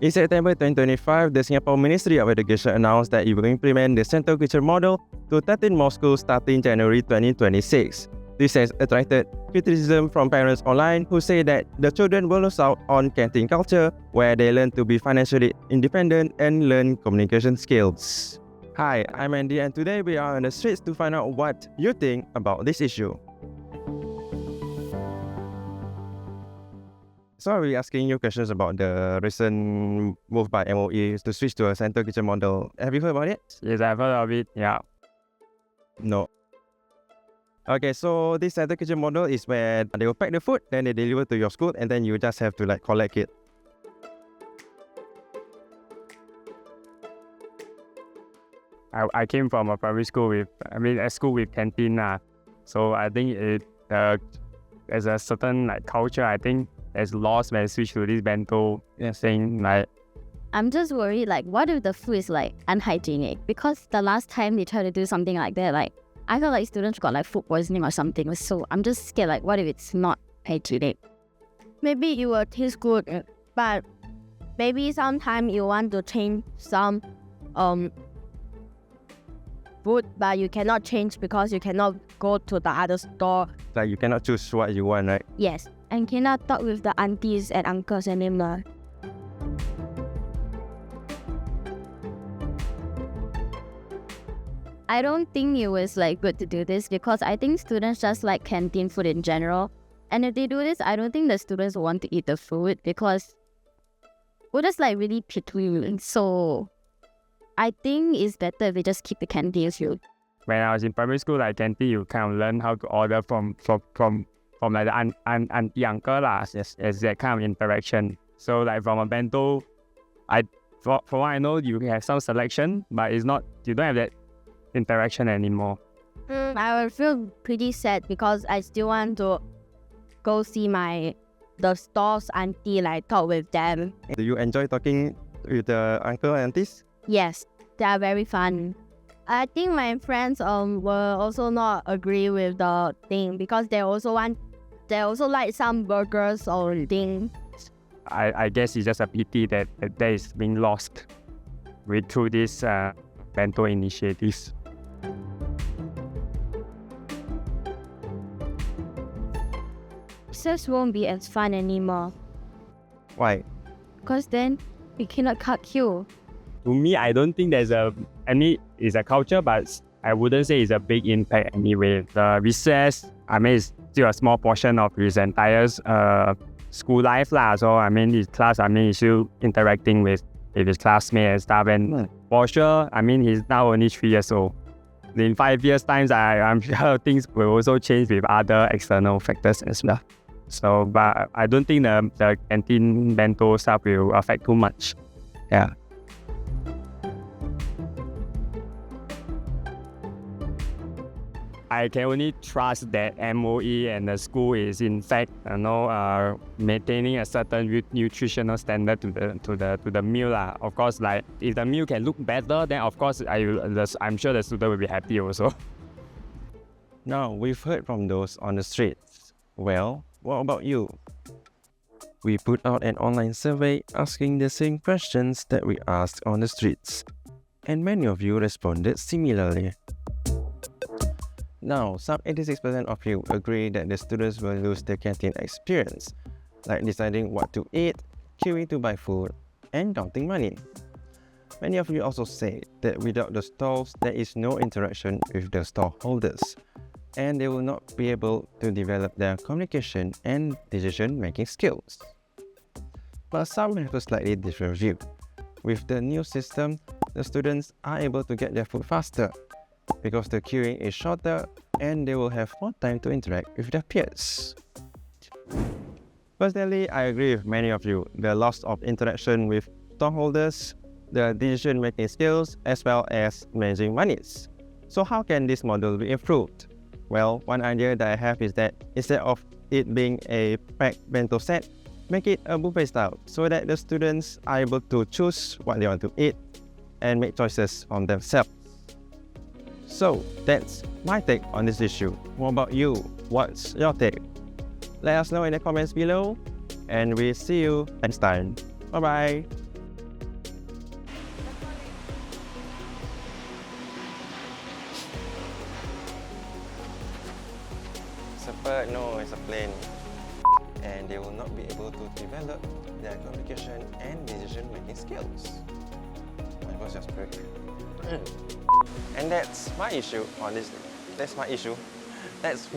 In September 2025, the Singapore Ministry of Education announced that it will implement the Central Kitchen model to 13 more schools starting January 2026. This has attracted criticism from parents online who say that the children will lose out on canteen culture, where they learn to be financially independent and learn communication skills. Hi, I'm Andy, and today we are on the streets to find out what you think about this issue. So I'll be asking you questions about the recent move by MOE to switch to a central kitchen model. Have you heard about it? Yes, I've heard of it, yeah. No. Okay, so this central kitchen model is where they will pack the food, then they deliver to your school, and then you just have to collect it. I came from a primary school a school with canteen. So I think there's a certain culture, I think, that's lost when I switch to this bento thing. I'm just worried, what if the food is unhygienic? Because the last time they tried to do something like that, I felt like students got food poisoning or something. So I'm just scared, what if it's not hygienic? Maybe it will taste good, but maybe sometime you want to change some food, but you cannot change because you cannot go to the other store. You cannot choose what you want, right? Yes, and cannot talk with the aunties and uncles anymore. I don't think it was good to do this because I think students just like canteen food in general. And if they do this, I don't think the students want to eat the food because we're just really picky. So I think it's better if they just keep the canteen food. When I was in primary school, canteen, you kind of learn how to order from the auntie uncle as that kind of interaction. So from a bento, from what I know, you have some selection, but you don't have that interaction anymore. I will feel pretty sad because I still want to go see the store's auntie, talk with them. Do you enjoy talking with the uncle and aunties? Yes, they are very fun. I think my friends will also not agree with the thing because they also like some burgers or thing. I guess it's just a pity that is being lost through this bento initiatives. Recess won't be as fun anymore Why? because then we cannot cut queue. To me, I don't think it's a culture, but I wouldn't say it's a big impact anyway. The recess, it's still a small portion of his entire school life. So, his class, he's still interacting with his classmates and stuff. And for sure, he's now only 3 years old. In 5 years' time, I'm sure things will also change with other external factors as well. So, but I don't think the canteen bento stuff will affect too much. Yeah. I can only trust that MOE and the school is in fact, maintaining a certain nutritional standard to the meal. Of course, if the meal can look better, then of course I'm sure the student will be happy also. Now, we've heard from those on the streets. Well, what about you? We put out an online survey asking the same questions that we asked on the streets, and many of you responded similarly. Now, some 86% of you agree that the students will lose their canteen experience, like deciding what to eat, queuing to buy food, and counting money. Many of you also say that without the stalls, there is no interaction with the stall holders, and they will not be able to develop their communication and decision-making skills. But some have a slightly different view. With the new system, the students are able to get their food faster, because the queuing is shorter and they will have more time to interact with their peers. Personally, I agree with many of you. The loss of interaction with stockholders, the decision-making skills, as well as managing monies. So how can this model be improved? Well, one idea that I have is that instead of it being a packed bento set, make it a buffet style so that the students are able to choose what they want to eat and make choices on themselves. So that's my take on this issue. What about you? What's your take? Let us know in the comments below, and we'll see you next time. Bye bye. It's a bird, no, it's a plane. And they will not be able to develop their communication and decision-making skills. My voice just broke. And that's my issue, honestly. That's my issue. That's